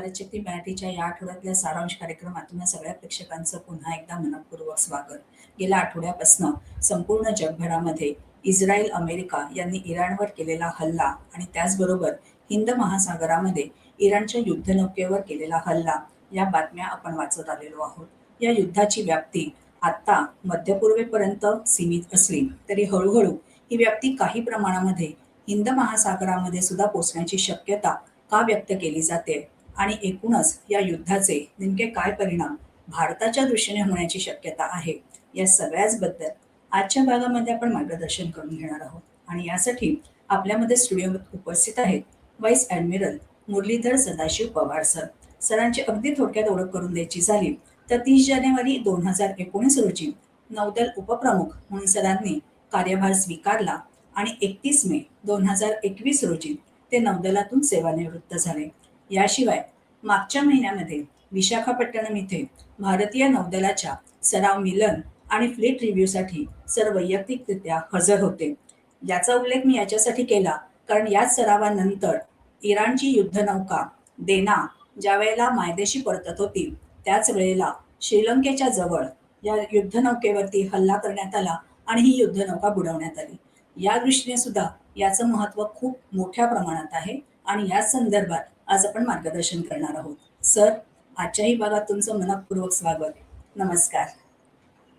भारत शक्ती मराठीच्या या आठवड्यातल्या सारांश कार्यक्रमात तुम्हा सगळ्या प्रेक्षकांचं पुन्हा एकदा मनपूर्वक स्वागत. गेल्या आठवड्यापासून संपूर्ण जगभरामध्ये इस्रायल, अमेरिका यांनी इराणवर केलेला हल्ला आणि त्याचबरोबर हिंद महासागरामध्ये इराणच्या युद्धनौकेवर केलेला हल्ला या बातम्या आपण वाचत आलेलो आहोत. या युद्धाची व्याप्ती आता मध्यपूर्वेपर्यंत सीमित असली तरी हळूहळू ही व्याप्ती काही प्रमाणामध्ये हिंद महासागरामध्ये सुद्धा पोचण्याची शक्यता का व्यक्त केली जाते आणि एकूणच या युद्धाचे नेमके काय परिणाम भारताच्या दृष्टीने होण्याची शक्यता आहे, या सगळ्याच बद्दल आजच्या भागामध्ये आपण मार्गदर्शन करून घेणार आहोत. आणि यासाठी आपल्यामध्ये स्टुडिओमध्ये उपस्थित आहेत vice admiral Muralidhar Sadashiv Pawar sir. सरांची अगदी थोडक्यात ओळख करून द्यायची झाली तर 30 जानेवारी 2019 रोजी नौदल उपप्रमुख म्हणून सरांनी कार्यभार स्वीकारला आणि 31 मे 2021 रोजी ते नौदलातून सेवानिवृत्त झाले. याशिवाय मागच्या महिन्यामध्ये विशाखापट्टणम इथे भारतीय नौदलाच्या सराव मिलन आणि फ्लीट रिव्ह्यूसाठी सर वैयक्तिकरित्या हजर होते. याचा उल्लेख मी याच्यासाठी केला कारण याच सरावानंतर इराणची युद्धनौका देना ज्या वेळेला मायदेशी परतत होती त्याच वेळेला श्रीलंकेच्या जवळ या युद्धनौकेवरती हल्ला करण्यात आला आणि ही युद्धनौका बुडवण्यात आली. या दृष्टीने सुद्धा याचं महत्त्व खूप मोठ्या प्रमाणात आहे आणि या संदर्भात आज आपण मार्गदर्शन करणार आहोत. सर, आजच्याही भागात तुमचं मनपूर्वक स्वागत. नमस्कार.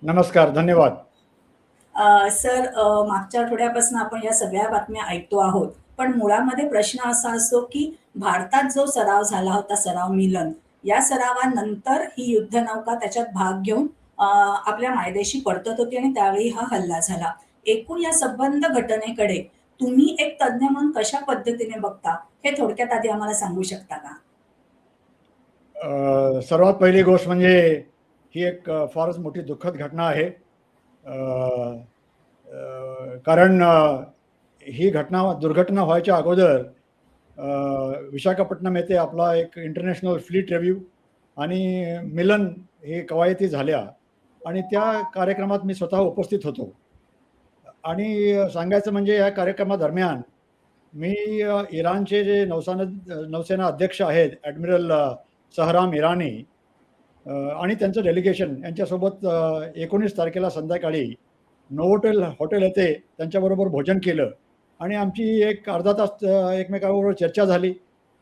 नमस्कार, धन्यवाद. सर, मागच्या आठवड्यापासून आपण या सगळ्या बातम्या ऐकतो आहोत, पण मुळामध्ये प्रश्न असा असतो की भारतात जो सराव झाला होता, सराव मिलन, या सरावानंतर ही युद्धनौका त्याच्यात भाग घेऊन आपल्या मायदेशी परतत होती आणि त्यावेळी हा हल्ला झाला. एकूण या संबंध घटनेकडे तुम्ही एक तज्ञ म्हणून कशा पद्धतीने बघता हे थोडक्यात आधी आम्हाला सांगू शकता का? सर्वात पहिली गोष्ट म्हणजे ही एक फारच मोठी दुःखद घटना आहे. कारण ही दुर्घटना व्हायच्या अगोदर विशाखापट्टणम येथे आपला एक इंटरनॅशनल फ्लीट रिव्ह्यू आणि मिलन हे कवायती झाल्या आणि त्या कार्यक्रमात मी स्वतः उपस्थित होतो. आणि सांगायचं म्हणजे या कार्यक्रमादरम्यान मी इराणचे जे नौसेना अध्यक्ष आहेत ॲडमिरल सहराम इराणी आणि त्यांचं डेलिगेशन यांच्यासोबत 19 तारखेला संध्याकाळी नोव्होटेल हॉटेल येथे त्यांच्याबरोबर भोजन केलं आणि आमची एक अर्धा तास एकमेकांबरोबर चर्चा झाली.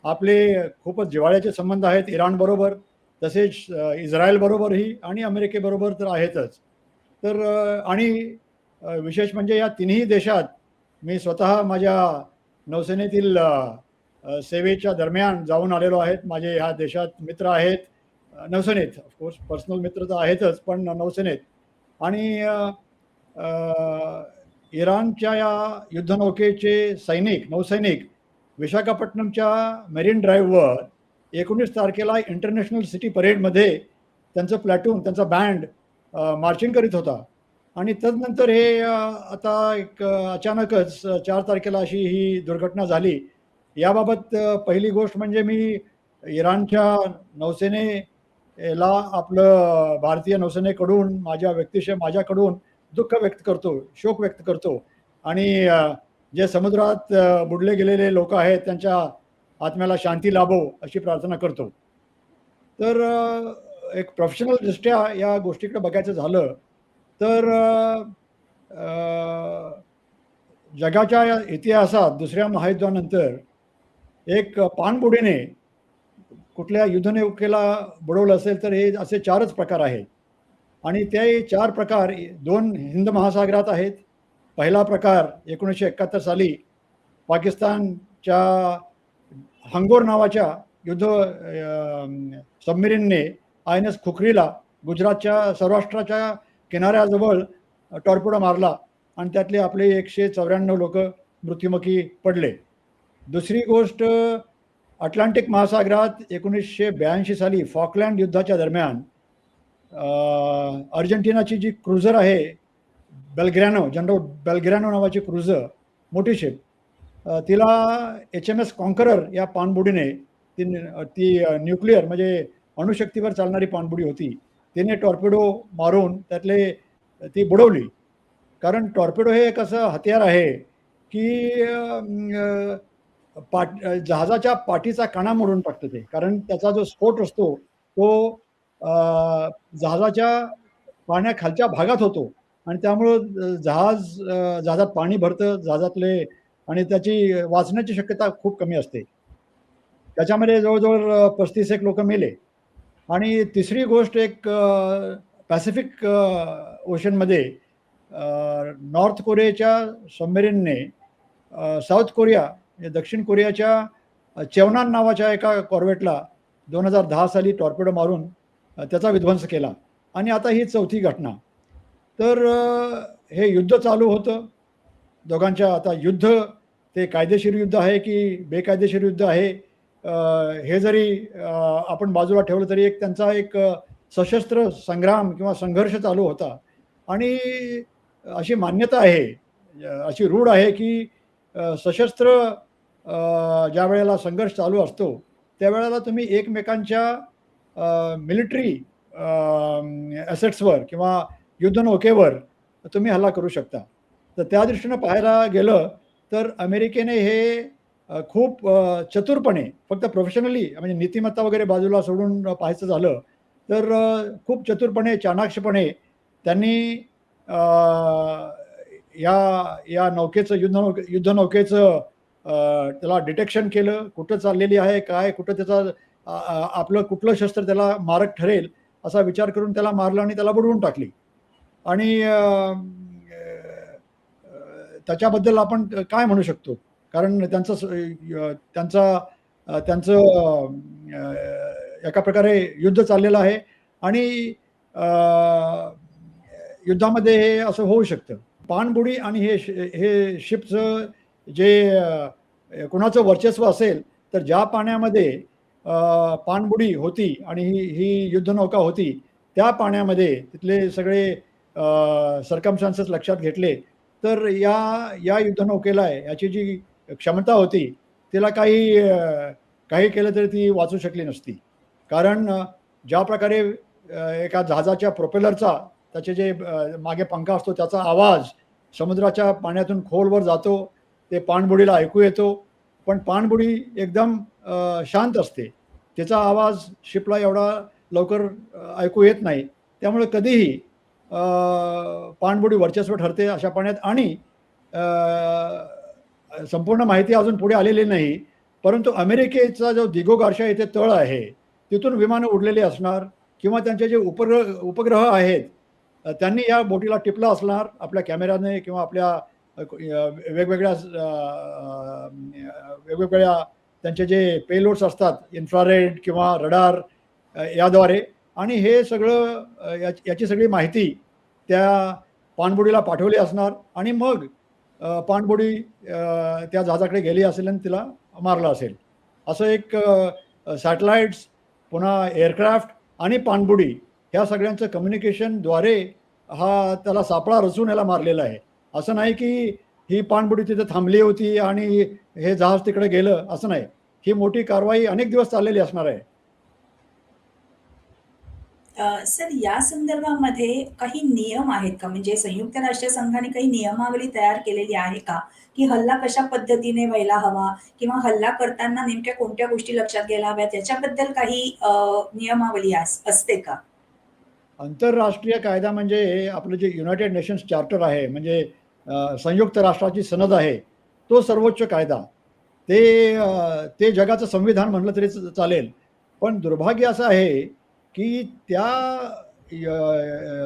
आपले खूपच जिव्हाळ्याचे संबंध आहेत इराणबरोबर, तसेच इस्रायलबरोबरही आणि अमेरिकेबरोबर तर आहेतच. तर आणि विशेष म्हणजे या तिन्ही देशात मी स्वतः माझ्या नौसेनेतील सेवेच्या दरम्यान जाऊन आलेलो आहेत. माझे ह्या देशात मित्र आहेत नौसेनेत, ऑफकोर्स पर्सनल मित्र तर आहेतच, पण नौसेनेत. आणि इराणच्या या युद्धनौकेचे नौसैनिक विशाखापट्टणमच्या मेरीन ड्राईव्हवर 19 तारखेला इंटरनॅशनल सिटी परेडमध्ये त्यांचं प्लॅटून, त्यांचा बँड मार्चिंग करीत होता. आणि तदनंतर हे आता एक अचानकच 4 तारखेला अशी ही दुर्घटना झाली. याबाबत पहिली गोष्ट म्हणजे मी इराणच्या नौसेनेला आपलं भारतीय नौसेनेकडून माझ्याकडून दुःख व्यक्त करतो, शोक व्यक्त करतो आणि जे समुद्रात बुडले गेलेले लोक आहेत त्यांच्या आत्म्याला शांती लाभो अशी प्रार्थना करतो. तर एक प्रोफेशनल दृष्ट्या या गोष्टीकडे बघायचं झालं तर जगाच्या इतिहासात दुसऱ्या महायुद्धानंतर एक पाणबुडीने कुठल्या युद्धनौकेला बुडवलं असेल तर हे असे 4च प्रकार आहेत आणि ते 4 प्रकार 2 हिंद महासागरात आहेत. पहिला प्रकार 1971 साली पाकिस्तानच्या हंगोर नावाच्या युद्ध सबमरीनने INS खुखरीला गुजरातच्या सौराष्ट्राच्या किनाऱ्याजवळ टॉर्पेडो मारला आणि त्यातले आपले 194 लोक मृत्युमुखी पडले. दुसरी गोष्ट, अटलांटिक महासागरात 1982 साली फॉकलँड युद्धाच्या दरम्यान अर्जेंटिनाची जी क्रुझर आहे जनरल बेलग्रानो नावाची क्रुझर, मोठी शिप, तिला HMS कॉन्करर या पाणबुडीने ती न्यूक्लिअर म्हणजे अणुशक्तीवर चालणारी पाणबुडी होती, तिने टॉर्पेडो मारून ती बुडवली. कारण टॉर्पेडो हे एक असं हत्यार आहे की जहाजाच्या पाठीचा कणा मोडून टाकतं ते. कारण त्याचा जो स्फोट असतो तो जहाजाच्या पाण्याखालच्या भागात होतो आणि त्यामुळं जहाजात पाणी भरतं जहाजातले आणि त्याची वाचण्याची शक्यता खूप कमी असते. त्याच्यामध्ये जवळ-जवळ 35 एक लोकं मेले. आणि तिसरी गोष्ट एक पॅसिफिक ओशनमध्ये नॉर्थ कोरियाच्या सबमरीनने साऊथ कोरिया म्हणजे दक्षिण कोरियाच्या चेवनान नावाच्या एका कॉर्वेटला 2010 साली टॉर्पेडो मारून त्याचा विध्वंस केला आणि आता ही चौथी घटना. तर हे युद्ध चालू होतं. दोघांच्या आता युद्ध ते कायदेशीर युद्ध आहे की बेकायदेशीर युद्ध आहे हे जरी आपण बाजूला ठेवलं तरी एक त्यांचा एक सशस्त्र संग्राम किंवा संघर्ष चालू होता आणि अशी मान्यता आहे अशी रूढ आहे की सशस्त्र ज्या वेळेला संघर्ष चालू असतो त्यावेळेला तुम्ही एकमेकांच्या मिलिटरी ॲसेट्सवर किंवा युद्धनौकेवर तुम्ही हल्ला करू शकता. तर त्या दृष्टीनं पाहायला गेलं तर अमेरिकेने हे खूप चतुरपणे फक्त प्रोफेशनली म्हणजे नीतिमत्ता वगैरे बाजूला सोडून पाहायचं झालं तर खूप चतुरपणे चाणाक्षपणे त्यांनी या नौकेचं युद्धनौकेचं त्याला डिटेक्शन केलं. कुठं चाललेली आहे, काय, कुठं त्याचा आपलं कुठलं शस्त्र त्याला मारक ठरेल असा विचार करून त्याला मारलं आणि त्याला बुडवून टाकली. आणि त्याच्याबद्दल आपण काय म्हणू शकतो? कारण त्यांचं एका प्रकारे युद्ध चाललेलं आहे आणि युद्धामध्ये हे असं होऊ शकतं. पाणबुडी आणि हे शिपचं जे कुणाचं वर्चस्व असेल तर ज्या पाण्यामध्ये पाणबुडी होती आणि ही युद्धनौका होती त्या पाण्यामध्ये तिथले सगळे सर्कमस्टान्सेस लक्षात घेतले तर या युद्धनौकेला याची जी क्षमता होती तिला काही केलं तरी ती वाचू शकली नसती. कारण ज्या प्रकारे एका जहाजाच्या प्रोपेलरचा त्याचे जे मागे पंखा असतो त्याचा आवाज समुद्राच्या पाण्यातून खोलवर जातो ते पाणबुडीला ऐकू येतो. पण पाणबुडी एकदम शांत असते. त्याचा आवाज शिपला एवढा लवकर ऐकू येत नाही. त्यामुळे कधीही पाणबुडी वर्चस्व ठरते अशा पाण्यात. आणि संपूर्ण माहिती अजून पुढे आलेली नाही परंतु अमेरिकेचा जो दिगो गार्शा येथे तळ आहे तिथून विमानं उडलेली असणार किंवा त्यांचे जे उपग्रह आहेत त्यांनी या बोटीला टिपलं असणार आपल्या कॅमेऱ्याने किंवा आपल्या वेगवेगळ्या त्यांचे जे पेलोड्स असतात इन्फ्रारेड किंवा रडार याद्वारे. आणि हे सगळं याची सगळी माहिती त्या पाणबुडीला पाठवली असणार आणि मग पाणबुडी त्या जहाजाकडे गेली असेल आणि तिला मारलं असेल. असं एक सॅटेलाइट्स पुन्हा एअरक्राफ्ट आणि पाणबुडी ह्या सगळ्यांचं कम्युनिकेशनद्वारे त्याला सापळा रचून याला मारलेला आहे. असं नाही की ही पाणबुडी तिथे थांबली होती आणि हे जहाज तिकडे गेलं असं नाही. ही मोठी कारवाई अनेक दिवस चाललेली असणार आहे. सर या संदर्भामध्ये काही नियम आहेत का? म्हणजे संयुक्त राष्ट्र संघाने काही नियमावली तयार केलेली आहे का? की हल्ला कशा पद्धतीने व्हायला हवा किंवा हल्ला करताना नेमक्या कोणत्या गोष्टी लक्षात घ्यायला हव्यात याच्याबद्दल काही नियमावली असते का? आंतरराष्ट्रीय कायदा म्हणजे आपलं जे युनायटेड नेशन्स चार्टर आहे म्हणजे संयुक्त राष्ट्राची सनद आहे तो सर्वोच्च कायदा. ते जगाचं संविधान म्हणलं तरी चालेल. पण दुर्भाग्य असं आहे की त्या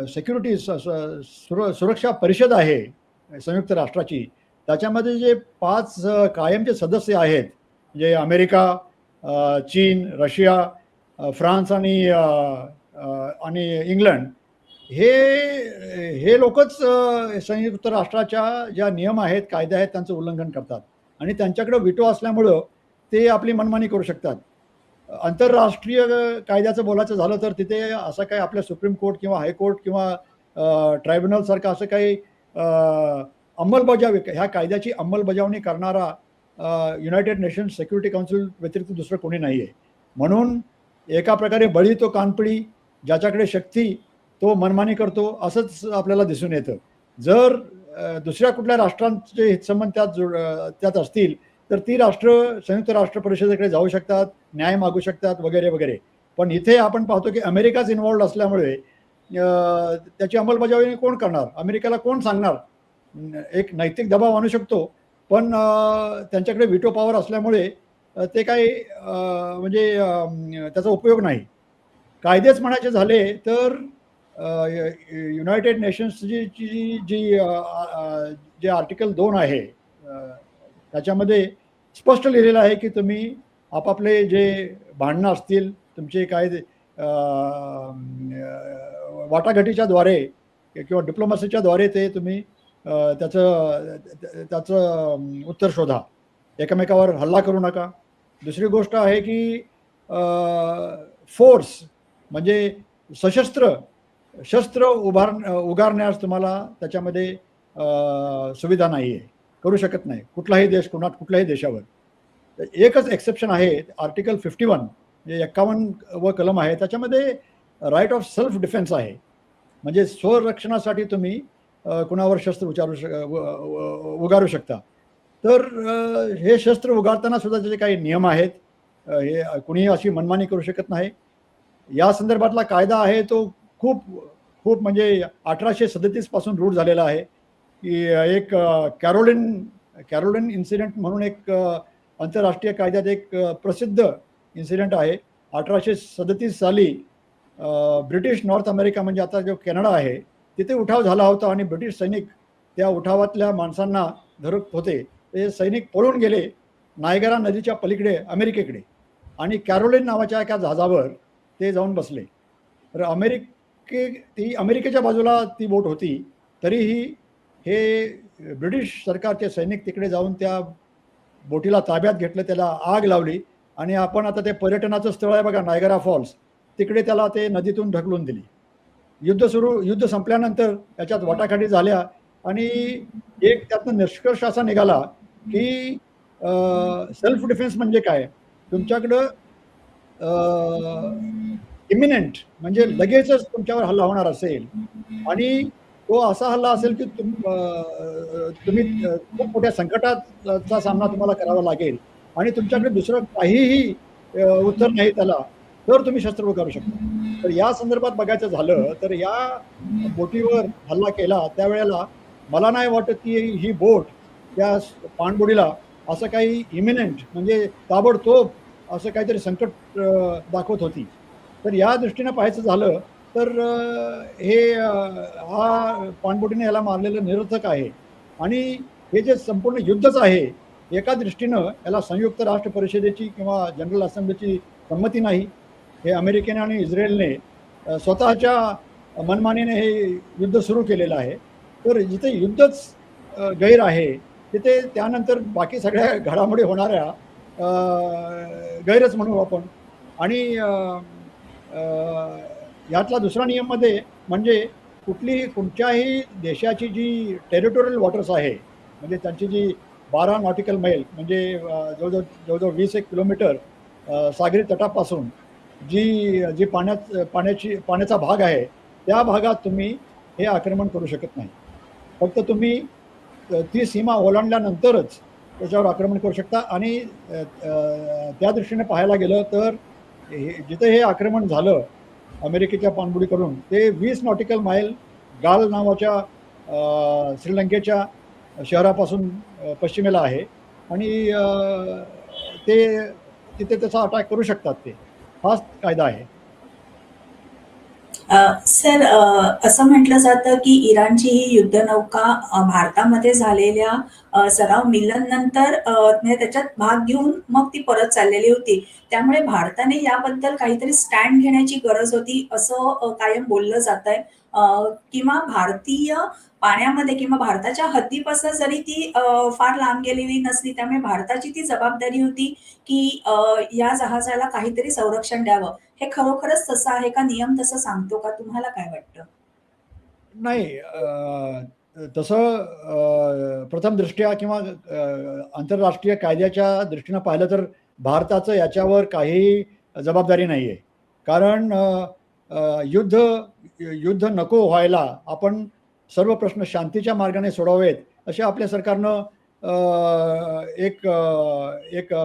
सिक्युरिटी सुरक्षा परिषद आहे संयुक्त राष्ट्राची त्याच्यामध्ये जे 5 कायमचे सदस्य आहेत जे अमेरिका, चीन, रशिया, फ्रान्स आणि इंग्लंड हे लोकच संयुक्त राष्ट्राच्या ज्या नियम आहेत कायदे आहेत त्यांचं उल्लंघन करतात आणि त्यांच्याकडे व्हिटो असल्यामुळं ते आपली मनमानी करू शकतात. आंतरराष्ट्रीय कायद्याचं बोलायचं झालं तर तिथे असं काही आपल्या सुप्रीम कोर्ट किंवा हायकोर्ट किंवा ट्रायब्युनल सारखं असं काही अंमलबजावणी ह्या कायद्याची अंमलबजावणी करणारा युनायटेड नेशन्स सिक्युरिटी काउन्सिल व्यतिरिक्त दुसरं कोणी नाही आहे. म्हणून एका प्रकारे बळी तो कानपिडी ज्याच्याकडे शक्ती तो मनमानी करतो असंच आपल्याला दिसून येतं. जर दुसऱ्या कुठल्या राष्ट्रांचे हितसंबंध त्यात असतील तर ती राष्ट्र संयुक्त राष्ट्र परिषदेकडे जाऊ शकतात, न्याय मागू शकतात वगैरे वगैरे. पण इथे आपण पाहतो की अमेरिकाच इन्व्हॉल्ड असल्यामुळे त्याची अंमलबजावणी कोण करणार? अमेरिकेला कोण सांगणार? एक नैतिक दबाव आणू शकतो, पण त्यांच्याकडे व्हिटो पॉवर असल्यामुळे ते काही म्हणजे त्याचा उपयोग नाही. कायदेच म्हणायचे झाले तर युनायटेड नेशन्सची जी जी जे आर्टिकल 2 आहे, त्याच्यामध्ये स्पष्ट लिहिलेलं आहे की तुम्ही आपापले जे भांडणं असतील, तुमचे काय वाटाघाटीच्या द्वारे किंवा डिप्लोमसीच्या द्वारे ते तुम्ही त्याचं त्याचं उत्तर शोधा. एकमेकावर हल्ला करू नका. दुसरी गोष्ट आहे की फोर्स म्हणजे सशस्त्र शस्त्र उगारण्यास तुम्हाला त्याच्यामध्ये सुविधा नाही आहे, करू शकत नाही कुठलाही देश कुठल्याही देशावर. एकच एक्सेप्शन आहे आर्टिकल 51 जे 51 कलम आहे, त्याच्यामध्ये राईट ऑफ सेल्फ डिफेन्स आहे. म्हणजे स्वरक्षणासाठी तुम्ही कुणावर शस्त्र उगारू शकता. तर हे शस्त्र उगारताना सुद्धा त्याचे काही नियम आहेत. हे कुणीही अशी मनमानी करू शकत नाही. या संदर्भातला कायदा आहे तो खूप खूप म्हणजे 1837 पासून रूढ झालेला आहे की एक कॅरोलिन इन्सिडेंट म्हणून एक आंतरराष्ट्रीय कायद्यात एक प्रसिद्ध इन्सिडेंट आहे. 1837 साली ब्रिटिश नॉर्थ अमेरिका म्हणजे आता जो कॅनडा आहे तिथे उठाव झाला होता आणि ब्रिटिश सैनिक त्या उठावातल्या माणसांना धरत होते. ते सैनिक पळून गेले नायगरा नदीच्या पलीकडे अमेरिकेकडे आणि कॅरोलिन नावाच्या एका जहाजावर ते जाऊन बसले. तर ती अमेरिकेच्या बाजूला ती बोट होती, तरीही हे ब्रिटिश सरकारचे सैनिक तिकडे जाऊन त्या बोटीला ताब्यात घेतलं, त्याला आग लावली आणि आपण आता ते पर्यटनाचं स्थळ आहे बघा नायगरा फॉल्स, तिकडे त्याला ते नदीतून ढकलून दिली. युद्ध संपल्यानंतर त्याच्यात वाटाघाटी झाल्या आणि एक त्यातनं निष्कर्ष असा निघाला की सेल्फ डिफेन्स म्हणजे काय, तुमच्याकडं इमिनेंट म्हणजे लगेचच तुमच्यावर हल्ला होणार असेल आणि तो असा हल्ला असेल की तुम्ही खूप मोठ्या संकटाचा सामना तुम्हाला करावा लागेल आणि तुमच्याकडे दुसरं काहीही उत्तर नाही त्याला, तर तुम्ही शस्त्र उगारू शकता. तर या संदर्भात बघायचं झालं तर या बोटीवर हल्ला केला त्यावेळेला मला नाही वाटत की ही बोट त्या पाणबुडीला असं काही इमिनेंट म्हणजे ताबडतोब असं काहीतरी संकट दाखवत होती. तर या दृष्टीनं पाहायचं झालं तर हा पाणबुडीने याला मारलेलं निरर्थक आहे आणि हे जे संपूर्ण युद्धच आहे एका दृष्टीनं याला संयुक्त राष्ट्र परिषदेची किंवा जनरल असेंब्लीची संमती नाही. हे अमेरिकेने आणि इस्रायलने स्वतःच्या मनमानीने हे युद्ध सुरू केलेलं आहे. तर जिथे युद्धच गैर आहे तिथे त्यानंतर बाकी सगळ्या घडामोडी होणाऱ्या गैरच म्हणू आपण. आणि यातला दुसरा नियम मध्ये म्हणजे कोणत्याही देशाची जी टेरिटोरियल वॉटर्स आहे म्हणजे त्यांची जी 12 नॉटिकल मैल म्हणजे जवळजवळ 20 किलोमीटर सागरी तटापासून जी पाण्याचा भाग आहे त्या भागात तुम्ही हे आक्रमण करू शकत नाही. फक्त तुम्ही ती सीमा ओलांडल्यानंतरच त्याच्यावर आक्रमण करू शकता. आणि त्या दृष्टीने पाहायला गेलं तर जिथे हे आक्रमण झालं अमेरिकेच्या पाणबुडीकडून ते 20 नॉटिकल माईल गाल नावाच्या श्रीलंकेच्या शहरापासून पश्चिमेला आहे आणि ते तिथे त्याचा अटॅक करू शकतात. ते हाच कायदा आहे. सर, असं म्हटलं जातं की इराणची ही युद्धनौका भारतामध्ये झालेल्या सराव मिलन नंतर म्हणजे त्याच्यात भाग घेऊन मग ती परत चाललेली होती. त्यामुळे भारताने याबद्दल काहीतरी स्टँड घेण्याची गरज होती असं कायम बोललं जात आहे. किंवा भारतीय पाण्यामध्ये किंवा भारताच्या हद्दीपासून जरी ती फार लांब गेलेली नसली त्यामुळे भारताची ती जबाबदारी होती की या जहाजाला काहीतरी संरक्षण द्यावं. हे खरोखरच तसं आहे का? नियम तसं सांगतो का? तुम्हाला काय वाटतं? नाही, तसं प्रथम दृष्ट्या किंवा आंतरराष्ट्रीय कायद्याच्या दृष्टीनं पाहिलं तर भारताचं याच्यावर काही जबाबदारी नाही आहे. कारण युद्ध नको व्हायला आपण सर्व प्रश्न शांतीच्या मार्गाने सोडवावेत असे आपल्या सरकारनं एक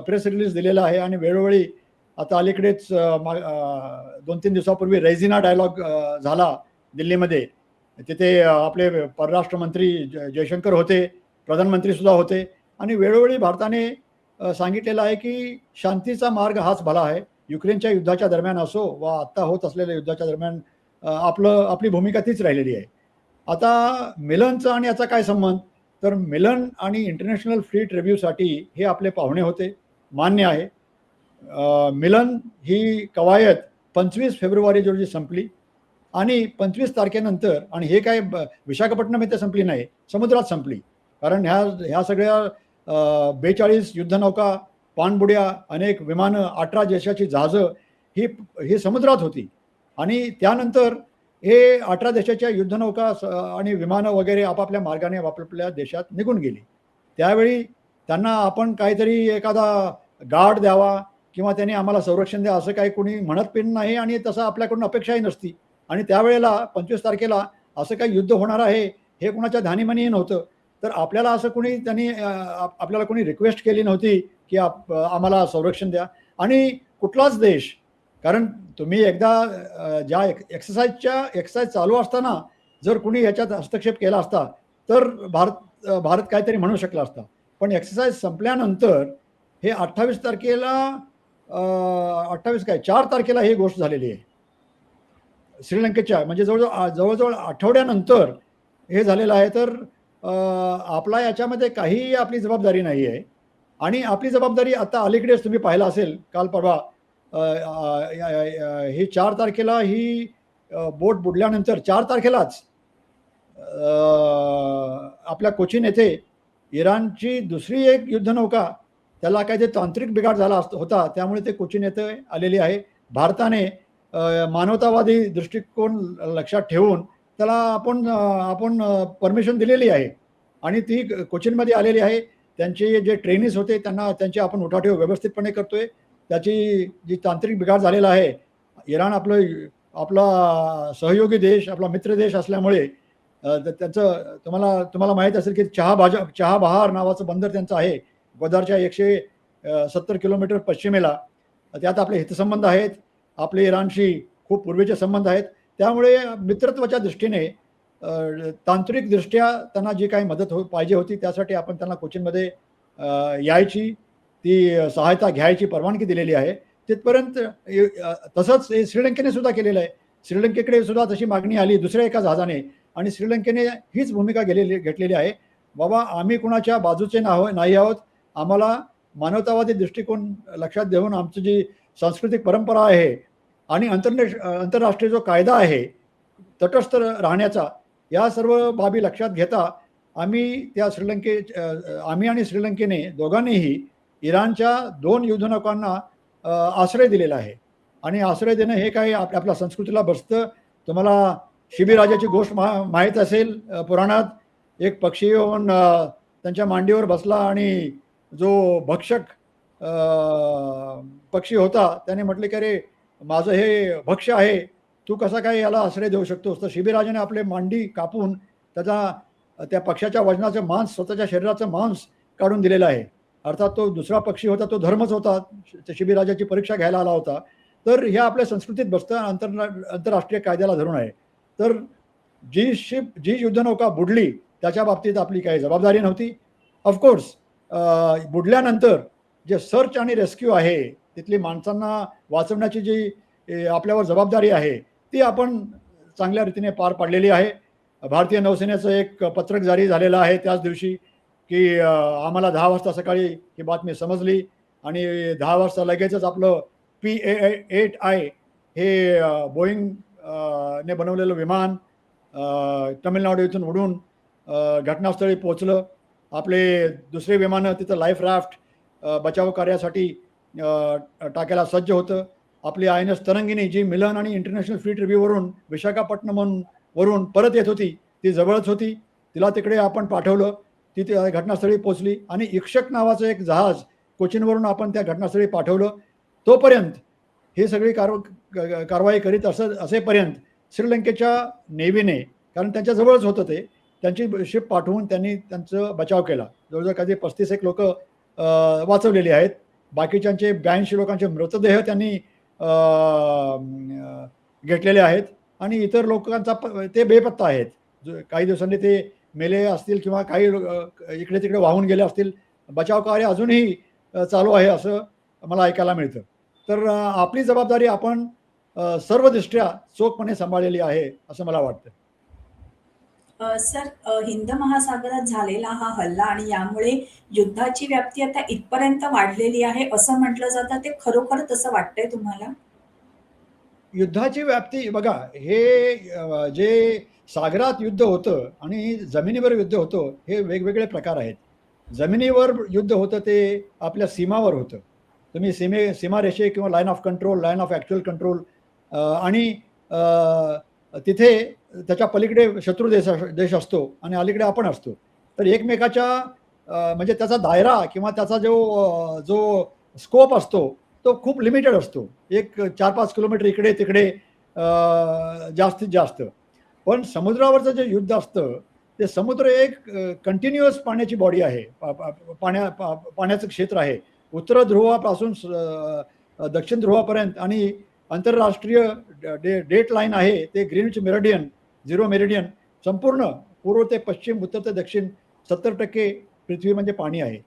प्रेस रिलीज दिलेला आहे आणि वेळोवेळी आता अलीकडेच 2-3 दिवसापूर्वी रेझिना डायलॉग झाला दिल्लीमध्ये. तिथे आपले परराष्ट्र मंत्री जयशंकर होते, प्रधानमंत्री सुद्धा होते आणि वेळोवेळी भारताने सांगितलेलं आहे की शांतीचा मार्ग हाच भला आहे. युक्रेनच्या युद्धाच्या दरम्यान असो वा आत्ता होत असलेल्या युद्धाच्या दरम्यान आपली भूमिका तीच राहिलेली आहे. आता मिलनचा आणि याचा काय संबंध? तर मिलन आणि इंटरनॅशनल फ्लीट रिव्ह्यूसाठी हे आपले पाहुणे होते, मान्य आहे. मिलन ही कवायत 25 फेब्रुवारी रोजी संपली आणि 25 तारखेनंतर आणि हे काय विशाखापट्टणम इथे संपली नाही, समुद्रात संपली. कारण ह्या सगळ्या 42 युद्धनौका, पाणबुड्या, अनेक विमानं, 18 देशाची जहाजं ही समुद्रात होती आणि त्यानंतर हे 18 देशाच्या युद्धनौका आणि विमानं वगैरे आपापल्या मार्गाने आपापल्या देशात निघून गेली. त्यावेळी त्यांना आपण काहीतरी एखादा गार्ड द्यावा किंवा त्यांनी आम्हाला संरक्षण द्या असं काही कोणी म्हणत पण नाही आणि तसं आपल्याकडून अपेक्षाही नसती. आणि त्यावेळेला 25 तारखेला असं काही युद्ध होणार आहे हे कुणाच्या ध्यानीमनीही नव्हतं. तर आपल्याला असं कोणी आपल्याला कोणी रिक्वेस्ट केली नव्हती की आम्हाला संरक्षण द्या. आणि कुठलाच देश, कारण तुम्ही एकदा ज्या एक्सरसाइज चालू असताना जर कुणी याच्यात हस्तक्षेप केला असता तर भारत काहीतरी म्हणू शकला असता. पण एक्सरसाइज संपल्यानंतर हे 28 तारखेला 4 तारखेला ही गोष्ट झालेली आहे श्रीलंकेच्या, म्हणजे जवळजवळ आठवड्यानंतर हे झालेलं आहे. तर आपला याच्यामध्ये काहीही आपली जबाबदारी नाही आहे. आणि आपली जबाबदारी आता अलीकडेच तुम्ही पाहिलं असेल, काल परवा ही 4 तारखेला ही बोट बुडल्यानंतर 4 तारखेलाच आपल्या कोचीन येथे इराणची दुसरी एक युद्धनौका, त्याला काही ते तांत्रिक बिघाड झाला होता, त्यामुळे ते कोचीन येथे आलेली आहे. भारताने मानवतावादी दृष्टिकोन लक्षात ठेवून त्याला आपण परमिशन दिलेली आहे आणि ती कोचीनमध्ये आलेली आहे. त्यांचे जे ट्रेनिज होते त्यांना त्यांची आपण उठाठेव व्यवस्थितपणे करतोय. त्याची जी तांत्रिक बिघाड झालेला आहे, इराण आपला सहयोगी देश, आपला मित्र देश असल्यामुळे त्यांचं तुम्हाला माहीत असेल की चहाबहार नावाचं बंदर त्यांचं आहे ग्वादारच्या 170 किलोमीटर पश्चिमेला. त्यात आपले हितसंबंध आहेत, आपले इराणशी खूप पूर्वीचे संबंध आहेत. त्यामुळे मित्रत्वाच्या दृष्टीने तांत्रिकदृष्ट्या त्यांना जी काही मदत पाहिजे होती त्यासाठी आपण त्यांना कोचीनमध्ये यायची, ती सहायता घ्यायची परवानगी दिलेली आहे. तिथपर्यंत तसंच हे श्रीलंकेने सुद्धा केलेलं आहे. श्रीलंकेकडे सुद्धा तशी मागणी आली दुसऱ्या एका जहाजाने आणि श्रीलंकेने हीच भूमिका घेतलेली आहे. बाबा, आम्ही कुणाच्या बाजूचे नाही आहोत. आम्हाला मानवतावादी दृष्टिकोन लक्षात घेऊन आमची जी सांस्कृतिक परंपरा आहे आणि आंतरराष्ट्रीय जो कायदा आहे तटस्थ राहण्याचा, या सर्व बाबी लक्षात घेता आम्ही आणि श्रीलंकेने दोघांनीही इराणच्या 2 युद्धनौकांना आश्रय दिलेला आहे. आणि आश्रय देणं हे काही आपल्या संस्कृतीला बसतं. तुम्हाला शिबीराजाची गोष्ट माहीत असेल. पुराणात एक पक्षी येऊन त्यांच्या मांडीवर बसला आणि जो भक्षक पक्षी होता त्याने म्हटले की अरे, माझं हे भक्ष्य आहे, तू कसा काय याला आश्रय देऊ शकतोस? तर शिबीराजाने आपले मांडी कापून त्या पक्षाच्या वजनाचं मांस, स्वतःच्या शरीराचं मांस काढून दिलेलं आहे. अर्थात तो दुसरा पक्षी होता, तो धर्मच होता, शिबीराजाची परीक्षा घ्यायला आला होता. तर ह्या आपल्या संस्कृतीत बसतं, आंतरराष्ट्रीय कायद्याला धरून आहे. तर जी युद्धनौका बुडली त्याच्या बाबतीत आपली काही जबाबदारी नव्हती. ऑफकोर्स बुडल्यानंतर जे सर्च आणि रेस्क्यू आहे, तिथली माणसांना वाचवण्याची जी आपल्यावर जबाबदारी आहे ती आपण चांगल्या रीतीने पार पाडलेली आहे. भारतीय नौसेनेचं एक पत्रक जारी झालेलं आहे त्याच दिवशी की आम्हाला 10 वाजता सकाळी ही बातमी समजली आणि 10 वाजता लगेचच आपलं PA-8I हे बोईंग ने बनवलेलं विमान तमिळनाडू इथून उडून घटनास्थळी पोहोचलं. आपले दुसरे विमानं तिथं लाईफ राफ्ट बचाव कार्यासाठी टाकायला सज्ज होतं. आपली INS तरंगिणी जी मिलन आणि इंटरनॅशनल फ्लीट रिव्ह्यूवरून विशाखापट्टणमवरून परत येत होती, ती जवळच होती, तिला तिकडे आपण पाठवलं. ती घटनास्थळी पोचली आणि इक्षक नावाचं एक जहाज कोचीनवरून आपण त्या घटनास्थळी पाठवलं. तोपर्यंत ही सगळी कारवाई करीत असेपर्यंत श्रीलंकेच्या नेव्हीने, कारण त्यांच्या जवळच होतं ते, त्यांची शिप पाठवून त्यांनी त्यांचं बचाव केला. जवळजवळ काही 35 एक लोक वाचवलेली आहेत. बाकीच्यांचे 82 लोकांचे मृतदेह त्यांनी घेतलेले आहेत आणि इतर लोकांचा ते बेपत्ता आहेत. काही दिवसांनी ते मेले असतील किंवा काही इकडे तिकडे वाहून गेले असतील. बचाव कार्य अजूनही चालू आहे असं मला ऐकायला मिळतं. तर आपली जबाबदारी आपण सर्व दृष्ट्या चोखपणे सांभाळलेली आहे असं मला वाटतं. सर, हिंद महासागरात झालेला हा हल्ला आणि यामुळे युद्धाची व्याप्ती आता इथपर्यंत वाढलेली आहे असं म्हटलं जातं. ते खरोखर तसं वाटतंय तुम्हाला? युद्धाची व्याप्ती बघा, हे जे सागरात युद्ध होतं आणि जमिनीवर युद्ध होतं हे वेगवेगळे प्रकार आहेत. जमिनीवर युद्ध होतं ते आपल्या सीमावर होतं. तुम्ही सीमारेषे किंवा line of control, line of actual control आणि तिथे त्याच्या पलीकडे शत्रू देश असतो आणि अलीकडे आपण असतो. तर एकमेकाच्या म्हणजे त्याचा दायरा किंवा त्याचा जो स्कोप असतो तो खूप लिमिटेड असतो. एक 4-5 किलोमीटर इकडे-तिकडे जास्तीत जास्त. पण समुद्रावरचं जे युद्ध असतं, ते समुद्र एक कंटिन्युअस पाण्याची बॉडी आहे. पाण्याचं क्षेत्र आहे. उत्तर ध्रुवापासून दक्षिण ध्रुवापर्यंत आणि आंतरराष्ट्रीय डेट लाईन आहे ते ग्रीनिच मेरिडियन, झिरो मेरिडियन संपूर्ण पूर्व ते पश्चिम, उत्तर ते दक्षिण 70% पृथ्वी म्हणजे पाणी आहे.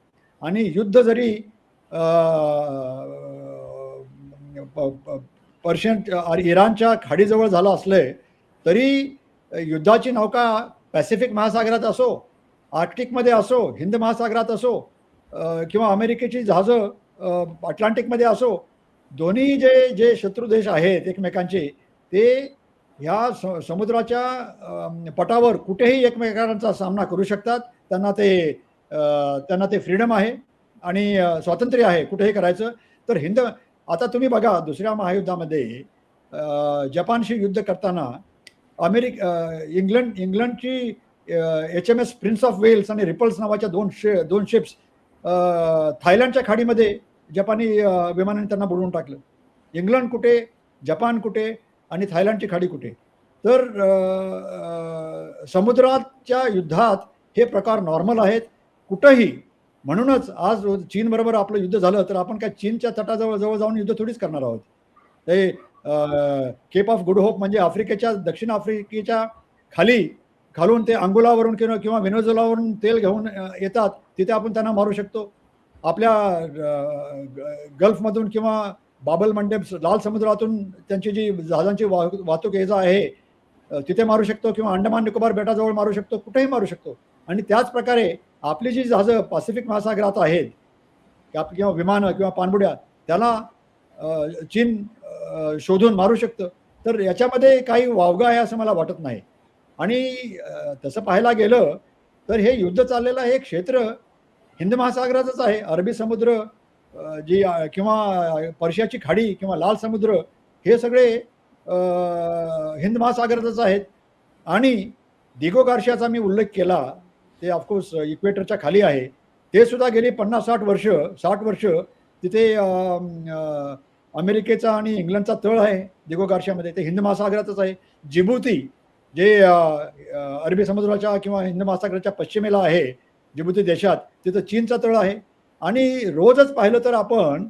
आणि युद्ध जरी पर्शियन इराणच्या खाडीजवळ झालं असलं तरी युद्धाची नौका पॅसिफिक महासागरात असो, आर्क्टिकमध्ये असो, हिंद महासागरात असो किंवा अमेरिकेची जहाजं अटलांटिकमध्ये असो, दोन्ही जे शत्रू देश आहेत एकमेकांचे ते ह्या समुद्राच्या पटावर कुठेही एकमेकांचा सामना करू शकतात. त्यांना ते फ्रीडम आहे आणि स्वातंत्र्य आहे कुठेही करायचं. तर आता तुम्ही बघा दुसऱ्या महायुद्धामध्ये जपानशी युद्ध करताना इंग्लंडची HMS प्रिन्स ऑफ वेल्स आणि रिपल्स नावाच्या दोन शिप्स थायलंडच्या खाडीमध्ये जपानी विमानाने त्यांना बुडवून टाकलं. इंग्लंड कुठे, जपान कुठे आणि थायलंडची खाडी कुठे. तर समुद्राच्या युद्धात हे प्रकार नॉर्मल आहेत कुठंही. म्हणूनच आज चीनबरोबर आपलं युद्ध झालं तर आपण काय चीनच्या तटाजवळ जाऊन युद्ध थोडीच करणार आहोत. ते केप ऑफ गुड होप म्हणजे दक्षिण आफ्रिकेच्या खालून ते अंगोलावरून किंवा व्हेनेझुएलावरून तेल घेऊन येतात, तिथे आपण त्यांना मारू शकतो. आपल्या गल्फमधून किंवा बाबल मंडेब लाल समुद्रातून त्यांची जी जहाजांची वाहतूक ये जा आहे तिथे मारू शकतो किंवा अंदमान निकोबार बेटाजवळ मारू शकतो, कुठेही मारू शकतो. आणि त्याच प्रकारे आपली जी जहाजं पॅसिफिक महासागरात आहेत किंवा विमानं किंवा पाणबुड्या त्याला चीन शोधून मारू शकतं. तर याच्यामध्ये काही वावगा आहे असं मला वाटत नाही. आणि तसं पाहायला गेलं तर हे युद्ध चाललेलं हे क्षेत्र हिंद महासागरातच आहे. अरबी समुद्र किंवा पर्शियाची खाडी किंवा लाल समुद्र हे सगळे हिंद महासागरातच आहेत. आणि दिगो गार्शियाचा मी उल्लेख केला, ते ऑफकोर्स इक्वेटरच्या खाली आहे. ते सुद्धा गेली 60 वर्ष तिथे अमेरिकेचा आणि इंग्लंडचा तळ आहे दिगो गार्शियामध्ये. ते हिंद महासागरातच आहे. जिबुती जे अरबी समुद्राच्या किंवा हिंद महासागराच्या पश्चिमेला आहे जिबुती देशात, तिथं चीनचा तळ आहे. आणि रोजच पाहिलं तर आपण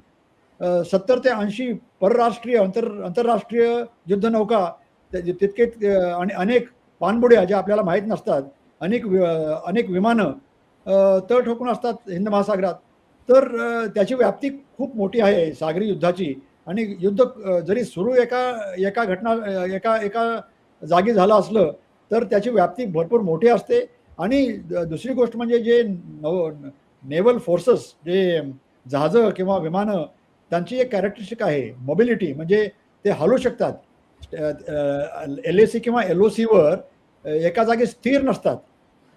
70 ते 80 परराष्ट्रीय आंतरराष्ट्रीय युद्धनौका तितके आणि अनेक पाणबुड्या ज्या आपल्याला माहीत नसतात, अनेक विमानं तळ ठोकून असतात हिंद महासागरात. तर त्याची व्याप्ती खूप मोठी आहे सागरी युद्धाची. आणि युद्ध जरी सुरू एका जागी झालं असलं तर त्याची व्याप्ती भरपूर मोठी असते. आणि दुसरी गोष्ट म्हणजे जे नेव्हल फोर्सेस जे जहाजं किंवा विमानं त्यांची एक कॅरेक्टरिस्टिक आहे मोबिलिटी, म्हणजे ते हलू शकतात. LAC किंवा LOCवर एका जागी स्थिर नसतात.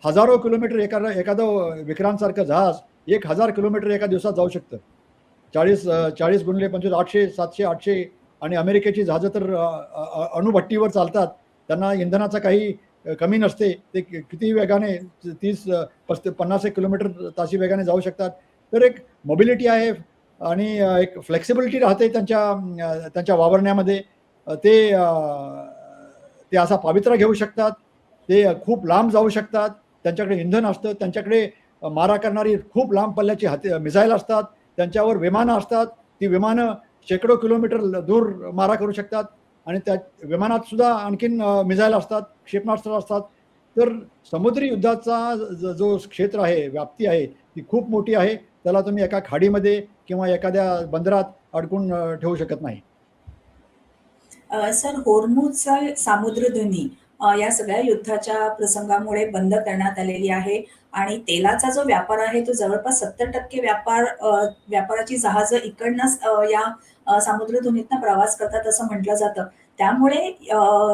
हजारो किलोमीटर एखादं विक्रांतसारखं जहाज 1000 किलोमीटर एका दिवसात जाऊ शकतं. 40 x 25 800 700 800. आणि अमेरिकेची जहाजं तर अणुभट्टीवर चालतात. त्यांना इंधनाचा काही कमी नसते. ते किती वेगाने 30-50 किलोमीटर तासी वेगाने जाऊ शकतात. तर एक मोबिलिटी आहे आणि एक फ्लेक्सिबिलिटी राहते त्यांच्या वावरण्यामध्ये. ते असा पवित्रा घेऊ शकतात. ते खूप लांब जाऊ शकतात, त्यांच्याकडे इंधन असतं, त्यांच्याकडे मारा करणारी खूप लांब पल्ल्याची मिसाईल असतात, त्यांच्यावर विमानं असतात, ती विमानं शेकडो किलोमीटर दूर मारा करू शकतात आणि त्या विमानात सुद्धा आणखीन मिसाईल असतात, क्षेपणास्त्र असतात. तर समुद्री युद्धाचा जो क्षेत्र आहे, व्याप्ती आहे, ती खूप मोठी आहे. त्याला तुम्ही एका खाडीमध्ये किंवा एखाद्या बंदरात अडकून ठेवू शकत नाही. सर, होर्मुझचा सामुद्रधुनी या सगळ्या युद्धाच्या प्रसंगामुळे बंद करण्यात आलेली आहे आणि तेलाचा जो व्यापार आहे तो जवळपास 70% व्यापाराची जहाजं इकडनंच या सामुद्रधुनीतनं प्रवास करतात असं म्हटलं जातं. त्यामुळे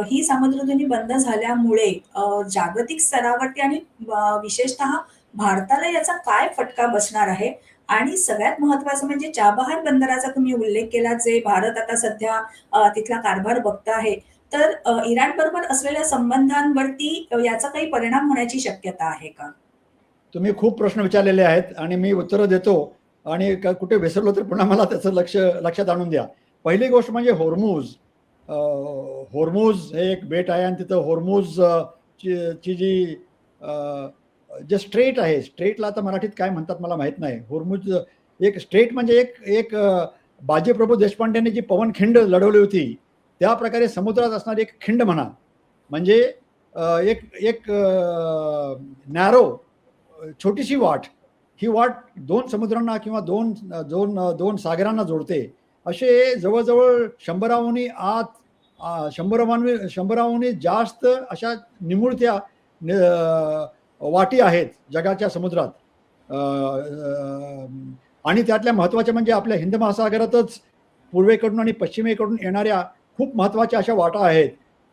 ही सामुद्रधुनी बंद झाल्यामुळे जागतिक स्तरावरती आणि विशेषतः भारताला याचा काय फटका बसणार आहे? आणि सगळ्यात महत्त्वाचं म्हणजे चाबहार बंदराचा तुम्ही उल्लेख केला, जे भारत आता सध्या तिथला कारभार बघता आहे. तर इराण बरोबर असलेल्या संबंधांवरती याचा काही परिणाम होण्याची शक्यता आहे का? तुम्ही खूप प्रश्न विचारलेले आहेत आणि मी उत्तरं देतो आणि कुठे विसरलो तर पुन्हा मला त्याचं लक्षात आणून द्या. पहिली गोष्ट म्हणजे होर्मुझ. होर्मुझ हे एक बेट आहे आणि तिथं होर्मुझ ची जी जे स्ट्रेट आहे, स्ट्रेटला आता मराठीत काय म्हणतात मला माहित नाही. होर्मुझ एक स्ट्रेट म्हणजे एक एक बाजीप्रभू देशपांडेंनी जी पवनखिंड लढवली होती, त्या प्रकारे समुद्रात असणारी एक खिंड म्हणा. म्हणजे एक एक नॅरो छोटीशी वाट, ही वाट दोन समुद्रांना किंवा दोन दोन दोन सागरांना जोडते. असे जवळ-जवळ 100 आत 100 जास्त अशा निमुळत्या वाटी आहेत जगाच्या समुद्रात. अ, अ, आणि त्यातल्या महत्त्वाच्या म्हणजे आपल्या हिंद महासागरातच पूर्वेकडून आणि पश्चिमेकडून येणाऱ्या खूप महत्त्वाच्या अशा वाटा आहेत.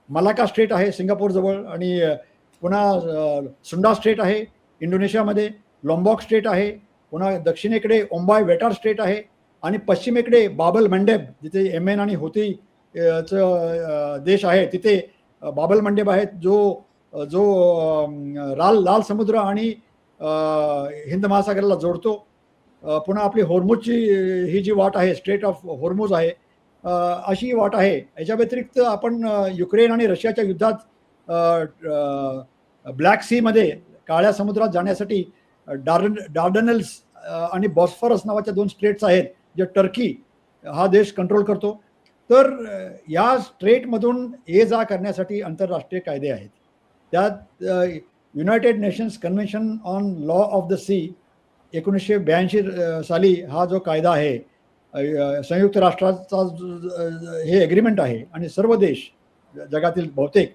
मलाका स्ट्रेट आहे सिंगापूरजवळ आणि पुन्हा सुंडा स्ट्रेट आहे इंडोनेशियामध्ये, लॉम्बॉक स्ट्रेट आहे, पुन्हा दक्षिणेकडे ओम्बाय वेटार स्ट्रेट आहे आणि पश्चिमेकडे बाबल मंडेब, जिथे येमेन आणि हुती देश आहे, तिथे बाबल मंडेब आहेत, जो जो लाल समुद्र आणि हिंद महासागराला जोडतो. पुन्हा आपली होर्मुझची ही जी वाट आहे, स्ट्रेट ऑफ होर्मुझ आहे, अशी वाट आहे. याच्या व्यतिरिक्त आपण युक्रेन आणि रशियाच्या युद्धात ब्लॅक सीमध्ये काळ्या समुद्रात जाण्यासाठी डार्डनल्स आणि बॉस्फरस नावाच्या 2 स्ट्रेट्स आहेत, जे टर्की हा देश कंट्रोल करतो. तर या स्ट्रेटमधून ये जा करण्यासाठी आंतरराष्ट्रीय कायदे आहेत. त्यात United Nations convention on law of the sea 1982 साली हा जो कायदा आहे, संयुक्त राष्ट्राचा हे एग्रीमेंट आहे आणि सर्व देश जगातील बहुतेक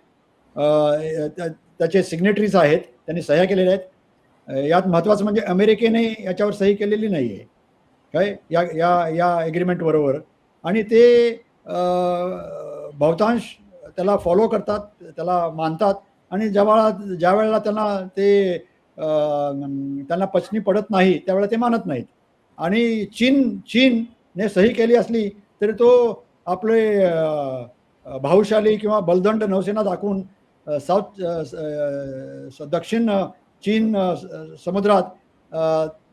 त्याचे सिग्नेटरीज आहेत, त्यांनी सह्या केलेल्या आहेत. यात महत्त्वाचं म्हणजे अमेरिकेने याच्यावर सही केलेली नाही आहे काय या या या एग्रीमेंटबरोबर आणि ते बहुतांश त्याला फॉलो करतात, त्याला मानतात आणि ज्या वेळेला त्यांना पचनी पडत नाही त्यावेळेला ते मानत नाहीत. आणि चीनने सही केली असली तरी तो आपले भाऊशाली किंवा बलदंड नौसेना दाखवून दक्षिण चीन समुद्रात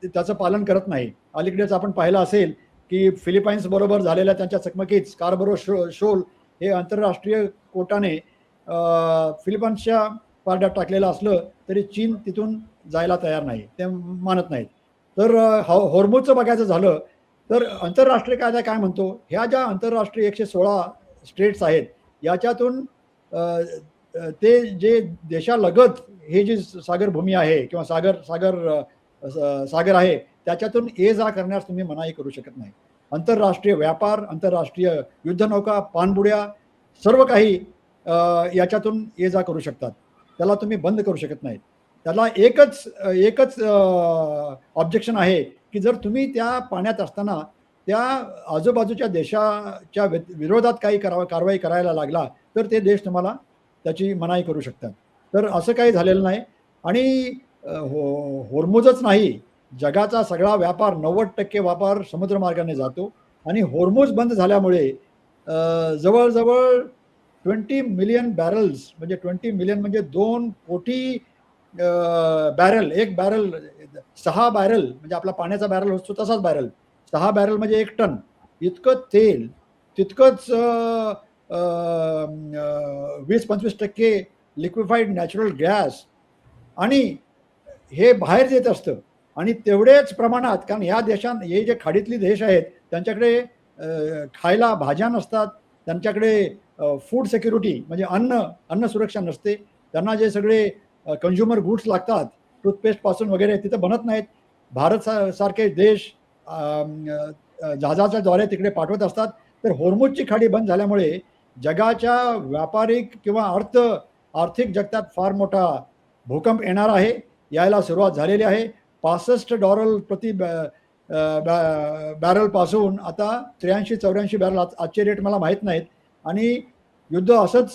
त्याचं पालन करत नाही. अलीकडेच आपण पाहिलं असेल की फिलिपाईन्स बरोबर झालेल्या त्यांच्या चकमकीत स्कार्बरो शोल हे आंतरराष्ट्रीय कोर्टाने फिलिपाईन्सच्या पारड्यात टाकलेलं असलं तरी चीन तिथून जायला तयार नाही, ते मानत नाहीत. तर होर्मुझचं बघायचं झालं तर आंतरराष्ट्रीय कायदा काय म्हणतो, ह्या ज्या आंतरराष्ट्रीय 116 स्टेट्स आहेत याच्यातून ते जे देशालगत हे जी सागरभूमी आहे किंवा सागर आहे त्याच्यातून ये जा करण्यास तुम्ही मनाई करू शकत नाही. आंतरराष्ट्रीय व्यापार, आंतरराष्ट्रीय युद्धनौका, पाणबुड्या सर्व काही याच्यातून ये जा करू शकतात. त्याला तुम्ही बंद करू शकत नाहीत. त्याला एकच ऑब्जेक्शन आहे की जर तुम्ही त्या पाण्यात असताना त्या आजूबाजूच्या देशाच्या विरोधात काही कारवाई करायला लागला तर ते देश तुम्हाला त्याची मनाई करू शकतात. तर असं काही झालेलं नाही आणि होर्मुझच नाही, जगाचा सगळा व्यापार 90% व्यापार समुद्रमार्गाने जातो आणि होर्मुझ बंद झाल्यामुळे जवळ-जवळ 20 मिलियन बॅरल्स म्हणजे 20 मिलियन म्हणजे 2 कोटी बॅरल, एक बॅरल 6 बॅरल म्हणजे आपला पाण्याचा बॅरल असतो तसाच बॅरल, 6 बॅरल म्हणजे 1 टन इतकं तेल, तितकंच 20-25% लिक्विफाईड नॅचरल गॅस, आणि हे बाहेर येत असतं. आणि तेवढेच प्रमाणात, कारण या देशात हे जे खाडीतले देश आहेत त्यांच्याकडे खायला भाज्या नसतात, त्यांच्याकडे फूड सिक्युरिटी म्हणजे अन्न सुरक्षा नसते. त्यांना जे सगळे कन्झ्युमर गुड्स लागतात टूथपेस्टपासून वगैरे तिथं बनत नाहीत. भारत सारखे देश जहाजाच्या द्वारे तिकडे पाठवत असतात. तर होर्मुझची खाडी बंद झाल्यामुळे जगाच्या व्यापारिक किंवा आर्थिक जगतात फार मोठा भूकंप येणार आहे, यायला सुरुवात झालेली आहे. $65 प्रति बॅरलपासून आता 83-84 बॅरल, आजचे रेट मला माहीत नाहीत. आणि युद्ध असंच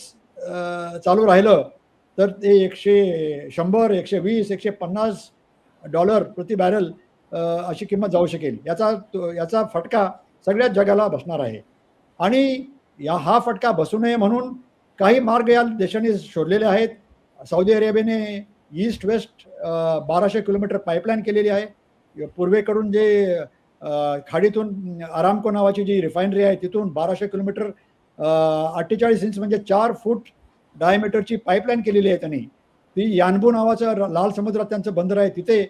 चालू राहिलं तर ते 100, 120, $150 प्रति बॅरल अशी किंमत जाऊ शकेल. याचा फटका सगळ्याच जगाला बसणार आहे. आणि हा फटका बसू नये म्हणून काही मार्ग या देशांनी शोधलेले आहेत. सौदी अरेबियाने ईस्ट वेस्ट 1200 किलोमीटर पाईपलाईन केलेली आहे. पूर्वेकडून जे खाडीतून अरामको नावाची जी रिफायनरी आहे तिथून 1200 किलोमीटर 48 इंच म्हणजे 4 फूट डायमीटरची पाईपलाईन केलेली आहे त्यांनी. ती यानबू नावाचं लाल समुद्रात त्यांचं बंदर आहे, तिथे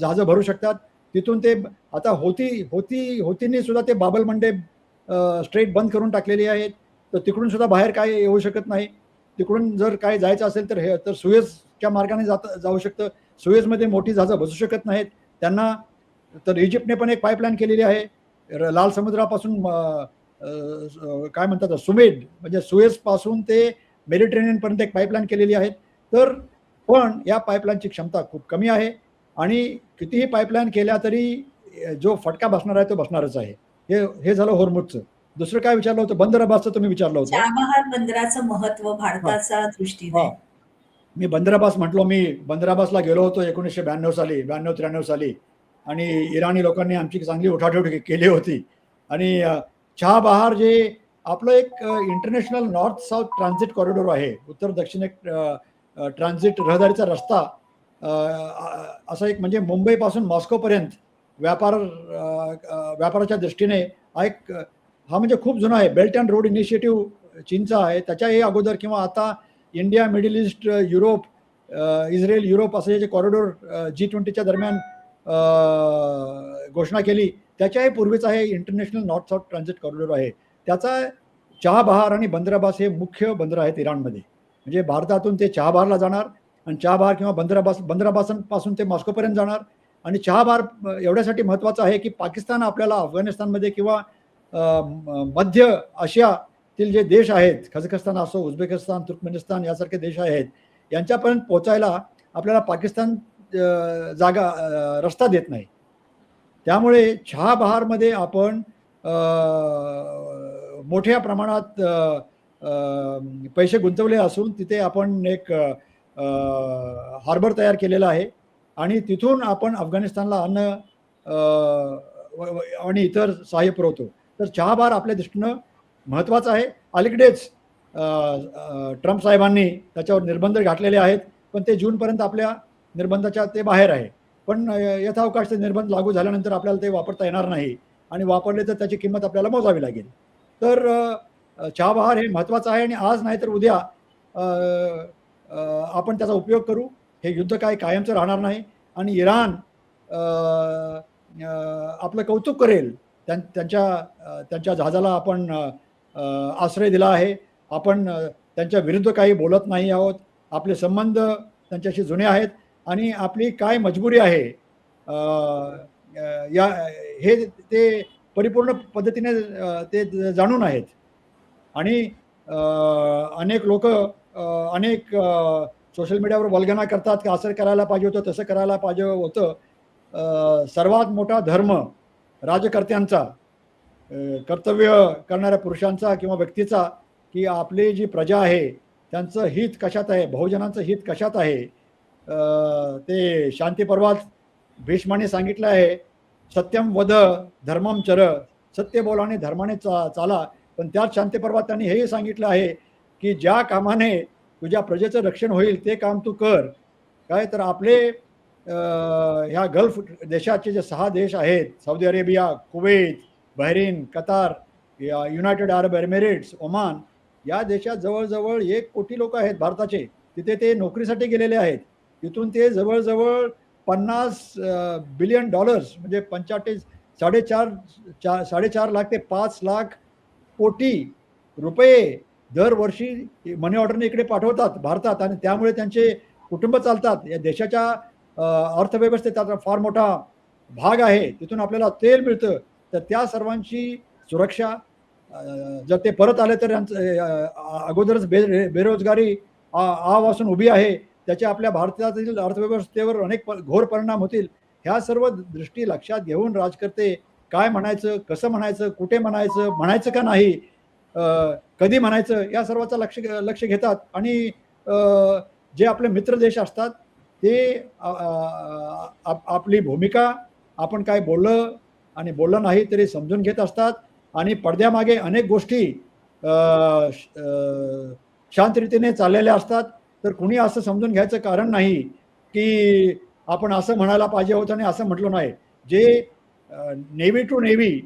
जहाजं भरू शकतात. तिथून ते आता होतींनी सुद्धा ते बाबल मंडेब स्ट्रेट बंद करून टाकलेली आहेत. तर तिकडून सुद्धा बाहेर काय येऊ शकत नाही. तिकडून जर काय जायचं असेल तर सुएझच्या मार्गाने जाऊ शकतं. सुएझमध्ये मोठी जहाजं बसू शकत नाहीत त्यांना. तर इजिप्तने पण एक पाईपलाईन केलेली आहे लाल समुद्रापासून काय म्हणतात सुमेद म्हणजे सुएझपासून ते मेडिटेरेनियनपर्यंत एक पाईपलाईन केलेली आहे. तर पण या पाईपलाईनची क्षमता खूप कमी आहे आणि कितीही पाईपलाईन केल्या तरी जो फटका बसणार आहे तो बसणारच आहे. हे झालं होर्मुझचं. दुसरं काय विचारलं होतं? बंदर अब्बासचं तुम्ही विचारलं होतं. चाबहार बंदराचं महत्व भारताच्या दृष्टीने. मी बंदर अब्बास म्हटलो. मी बंदर अब्बासला गेलो होतो 1992 साली, 92-93 साली. आणि इराणी लोकांनी आमची चांगली उठाठेव केली होती. आणि चहाबहार जे आपलं एक international north south transit corridor आहे, उत्तर दक्षिण एक ट्रान्झिट रहदारीचा रस्ता, असं एक म्हणजे मुंबईपासून मॉस्कोपर्यंत व्यापाराच्या दृष्टीने हा म्हणजे खूप जुना आहे. बेल्ट अँड रोड इनिशिएटिव्ह चीनचा आहे. त्याच्याही अगोदर किंवा आता India, middle east, Europe, Israel, Europe असे जे कॉरिडॉर G20च्या दरम्यान घोषणा केली त्याच्याही पूर्वीचा हे international north south transit corridor आहे. त्याचा चहाबहार आणि बंदर अब्बास हे मुख्य बंदर आहेत इराणमध्ये. म्हणजे भारतातून ते चहाबहारला जाणार आणि चहाबहार किंवा बंदर अब्बासपासून ते मॉस्कोपर्यंत जाणार. आणि चहाबहार एवढ्यासाठी महत्त्वाचं आहे की पाकिस्तान आपल्याला अफगाणिस्तानमध्ये किंवा मध्य आशियातील जे देश आहेत, कझाकस्तान असो, उझबेकिस्तान, तुर्कमेनिस्तान यासारखे देश आहेत, यांच्यापर्यंत पोचायला आपल्याला पाकिस्तान रस्ता देत नाही. त्यामुळे चहाबहारमध्ये आपण मोठ्या प्रमाणात पैसे गुंतवले असून तिथे आपण एक हार्बर तयार केलेला आहे आणि तिथून आपण अफगाणिस्तानला अन्न आणि इतर सहाय्य पुरवतो. तर चहाबहार आपल्या दृष्टीनं महत्त्वाचं आहे. अलीकडेच ट्रम्प साहेबांनी त्याच्यावर निर्बंध घातलेले आहेत, पण ते जूनपर्यंत आपल्या निर्बंधाच्या ते बाहेर आहे. पण यथावकाश ते निर्बंध लागू झाल्यानंतर आपल्याला ते वापरता येणार नाही आणि वापरले तर त्याची किंमत आपल्याला मोजावी लागेल. तर चहाबहार हे महत्त्वाचं आहे आणि आज नाही तर उद्या आपण त्याचा उपयोग करू. हे युद्ध काय कायमचं राहणार नाही आणि इराण आपलं कौतुक करेल. त्यांच्या जहाजाला आपण आश्रय दिला आहे. आपण त्यांच्या विरुद्ध काही बोलत नाही आहोत. आपले संबंध त्यांच्याशी जुने आहेत आणि आपली काय मजबुरी आहे हे ते परिपूर्ण पद्धतीने ते जाणून आहेत. आणि अनेक लोक अनेक सोशल मीडियावर वल्गना करतात की असं करायला पाहिजे होतं, तसं करायला पाहिजे होतं. सर्वात मोठा धर्म राजकर्त्यांचा, कर्तव्य करणाऱ्या पुरुषांचा किंवा व्यक्तीचा, की आपली जी प्रजा आहे त्यांचं हित कशात आहे, बहुजनांचं हित कशात आहे. ते शांती पर्वात भीष्माने सांगितलं आहे, सत्यम वद धर्मम चर, सत्य बोला आणि धर्माने चाला. पण त्याच शांती पर्वात त्यांनी हेही सांगितलं आहे की ज्या कामाने तुझ्या प्रजेचं रक्षण होईल ते काम तू कर. काय तर आपले ह्या गल्फ देशाचे जे 6 देश आहेत, Saudi Arabia, Kuwait, Bahrain, Qatar, United Arab Emirates, Oman, या देशात जवळजवळ 1 कोटी लोक आहेत भारताचे. तिथे ते नोकरीसाठी गेलेले आहेत. तिथून ते जवळजवळ $50 बिलियन म्हणजे 4.5 लाख ते 5 लाख कोटी रुपये दरवर्षी मनी ऑर्डरने इकडे पाठवतात भारतात आणि त्यामुळे त्यांचे कुटुंब चालतात. या देशाच्या अर्थव्यवस्थेचा फार मोठा भाग आहे. तिथून आपल्याला तेल मिळतं. तर त्या सर्वांची सुरक्षा जर ते परत आले तर अगोदरच बेरोजगारी आवासून उभी आहे. त्याचे आपल्या भारतातील अर्थव्यवस्थेवर अनेक घोर परिणाम होतील. ह्या सर्व दृष्टी लक्षात घेऊन राजकर्ते काय म्हणायचं, कसं म्हणायचं, कुठे म्हणायचं, म्हणायचं का नाही, कधी म्हणायचं, या सर्वाचं लक्ष घेतात आणि जे आपले मित्र देश असतात ते आपली भूमिका आपण काय बोललं आणि बोललं नाही तरी समजून घेत असतात आणि पडद्यामागे अनेक गोष्टी शांत रीतीने चाललेल्या असतात. तर कुणी असं समजून घ्यायचं कारण नाही की आपण असं म्हणायला पाहिजे होतं आणि असं म्हटलं नाही. जे नेव्ही टू नेव्ही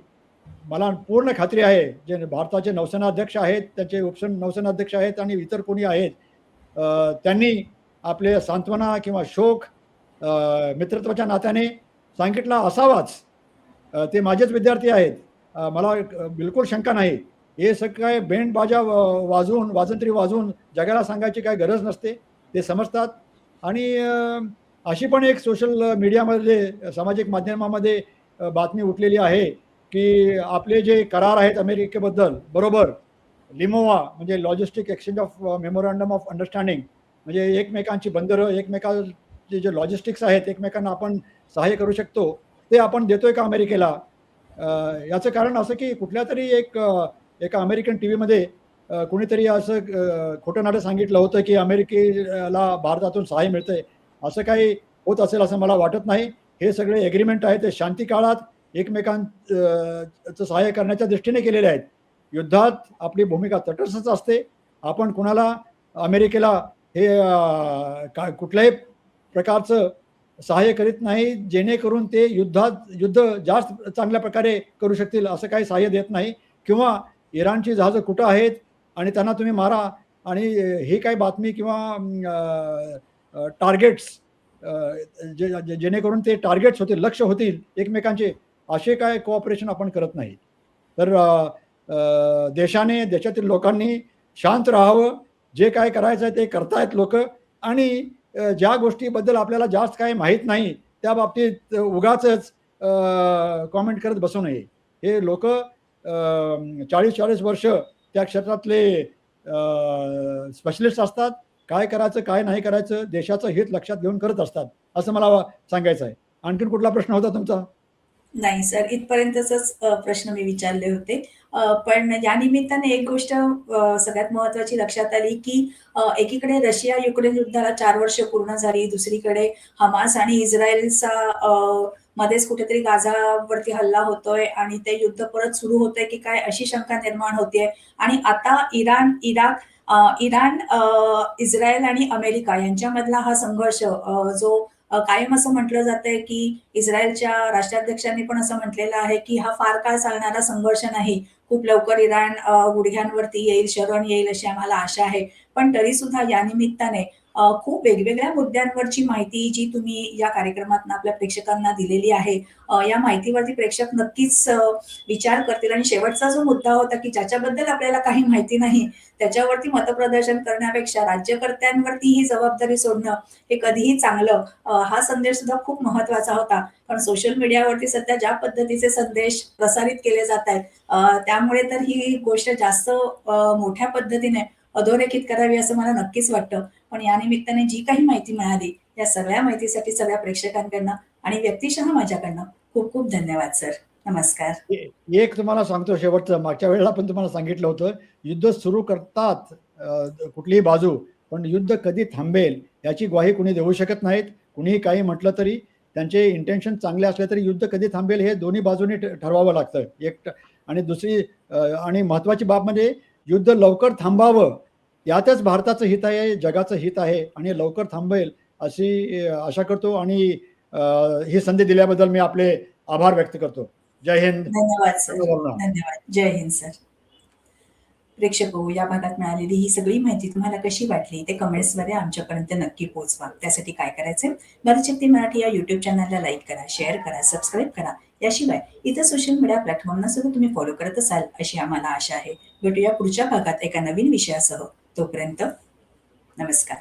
मला पूर्ण खात्री आहे, जे भारताचे नौसेना अध्यक्ष आहेत, त्याचे नौसेना अध्यक्ष आहेत आणि इतर कोणी आहेत, त्यांनी आपले सांत्वना किंवा शोक मित्रत्वाच्या नात्याने सांगितला असावाच. ते माझेच विद्यार्थी आहेत. मला बिलकुल शंका नाही. हे सगळं काय बँड बाजा वाजंत्री वाजवून जगाला सांगायची काही गरज नसते. ते समजतात आणि अशी पण एक सोशल मीडियामध्ये सामाजिक माध्यमामध्ये बातमी उठलेली आहे की आपले जे करार आहेत अमेरिकेबद्दल, बरोबर लिमोवा म्हणजे logistic exchange of memorandum of understanding, म्हणजे एकमेकांची बंदरं, एकमेकांचे जे लॉजिस्टिक्स आहेत, एकमेकांना आपण सहाय्य करू शकतो, ते आपण देतोय का अमेरिकेला? याचं कारण असं की कुठल्या तरी एका अमेरिकन टी व्हीमध्ये कोणीतरी असं खोटं नाटं सांगितलं होतं की अमेरिकेला भारतातून सहाय्य मिळतंय. असं काही होत असेल असं मला वाटत नाही. हे सगळे एग्रीमेंट आहेत ते शांती काळात एकमेकांचं सहाय्य करण्याच्या दृष्टीने केलेले आहेत. युद्धात आपली भूमिका तटस्थच असते. आपण कुणाला अमेरिकेला हे कुठल्याही प्रकारचं सहाय्य करीत नाही जेणेकरून ते युद्ध जास्त चांगल्या प्रकारे करू शकतील असं काही सहाय्य देत नाही. किंवा इराणची जहाजं कुठं आहेत आणि त्यांना तुम्ही मारा आणि ही काही बातमी किंवा टार्गेट्स जेणेकरून ते टार्गेट्स होतील, लक्ष होतील एकमेकांचे, असे काय कोऑपरेशन आपण करत नाही. तर देशाने, देशातील लोकांनी शांत राहावं. जे काय करायचं आहे ते करतायत लोक आणि ज्या गोष्टीबद्दल आपल्याला जास्त काही माहीत नाही त्या बाबतीत उगाचच कॉमेंट करत बसू नये. हे लोक 40-40 वर्ष त्या क्षेत्रातले स्पेशलिस्ट असतात. काय करायचं, काय नाही करायचं, देशाचं हित लक्षात घेऊन करत असतात, असं मला सांगायचं आहे. आणखीन कुठला प्रश्न होता तुमचा? नाही सर, इथपर्यंतच प्रश्न मी विचारले होते. पण या निमित्ताने एक गोष्ट सगळ्यात महत्त्वाची लक्षात आली, की एकीकडे रशिया-युक्रेन युद्धाला 4 वर्ष पूर्ण झाली. दुसरीकडे हमास आणि इस्रायलचा मध्येच कुठेतरी गाझावरती हल्ला होतोय आणि ते युद्ध परत सुरू होतंय की काय अशी शंका निर्माण होतेय. आणि आता इराण, इस्रायल आणि अमेरिका यांच्यामधला हा संघर्ष जो कायम असं म्हटलं जातंय की इस्रायलच्या राष्ट्राध्यक्षांनी पण असं म्हटलेलं आहे की हा फार काळ चालणारा संघर्ष नाही. खूप लवकर इराण गुडघ्यांवरती येईल, शरण येईल अशी आम्हाला आशा आहे. पण तरी सुद्धा या निमित्ताने खूप वेगवेगळ्या मुद्द्यांवरची माहिती जी तुम्ही या कार्यक्रमातून आपल्या प्रेक्षकांना दिलेली आहे, या माहितीवरती प्रेक्षक नक्कीच विचार करतील. आणि शेवटचा जो मुद्दा होता की ज्याच्याबद्दल आपल्याला काही माहिती नाही त्याच्यावरती मतप्रदर्शन करण्यापेक्षा राज्यकर्त्यांवरती ही जबाबदारी सोडणं हे कधीही चांगलं. हा संदेश सुद्धा खूप महत्वाचा होता. कारण सोशल मीडियावरती सध्या ज्या पद्धतीचे संदेश प्रसारित केले जात आहेत, त्यामुळे तर ही गोष्ट जास्त मोठ्या पद्धतीने अधोरेखित करावी असं मला नक्कीच वाटतं. पण या निमित्ताने जी काही माहिती मिळाली या सगळ्या माहितीसाठी सगळ्या प्रेक्षकांकडनं आणि व्यक्तिशः माझ्याकडनं खूप खूप धन्यवाद सर. नमस्कार. एक तुम्हाला सांगतो शेवटचं, मागच्या वेळेला पण तुम्हाला सांगितलं होतं, युद्ध सुरू करतात कुठलीही बाजू, पण युद्ध कधी थांबेल याची ग्वाही कुणी देऊ शकत नाहीत. कुणीही काही म्हटलं तरी त्यांचे इंटेन्शन चांगले असले तरी युद्ध कधी थांबेल हे दोन्ही बाजूनी ठरवावं लागतं. आणि दुसरी आणि महत्त्वाची बाब म्हणजे युद्ध लवकर थांबावं यातच भारताचं हित आहे, जगाचं हित आहे आणि लवकर थांबेल अशी आशा करतो. आणि ही संधी दिल्याबद्दल मी आपले आभार व्यक्त करतो. जय हिंद. धन्यवाद सर. धन्यवाद. जय हिंद सर. प्रेक्षक हो, या भागात मिळालेली ही सगळी माहिती तुम्हाला कशी वाटली ते कमेंट्समध्ये आमच्यापर्यंत नक्की पोहोचवा. त्यासाठी काय करायचं, भारतशक्ती मराठी या यूट्यूब चॅनलला लाईक करा, शेअर करा, सबस्क्राईब करा. याशिवाय इतर सोशल मीडिया प्लॅटफॉर्मना सुद्धा तुम्ही फॉलो करत असाल अशी आम्हाला आशा आहे. भेटूया पुढच्या भागात एका नवीन विषयासह. तोपर्यंत नमस्कार.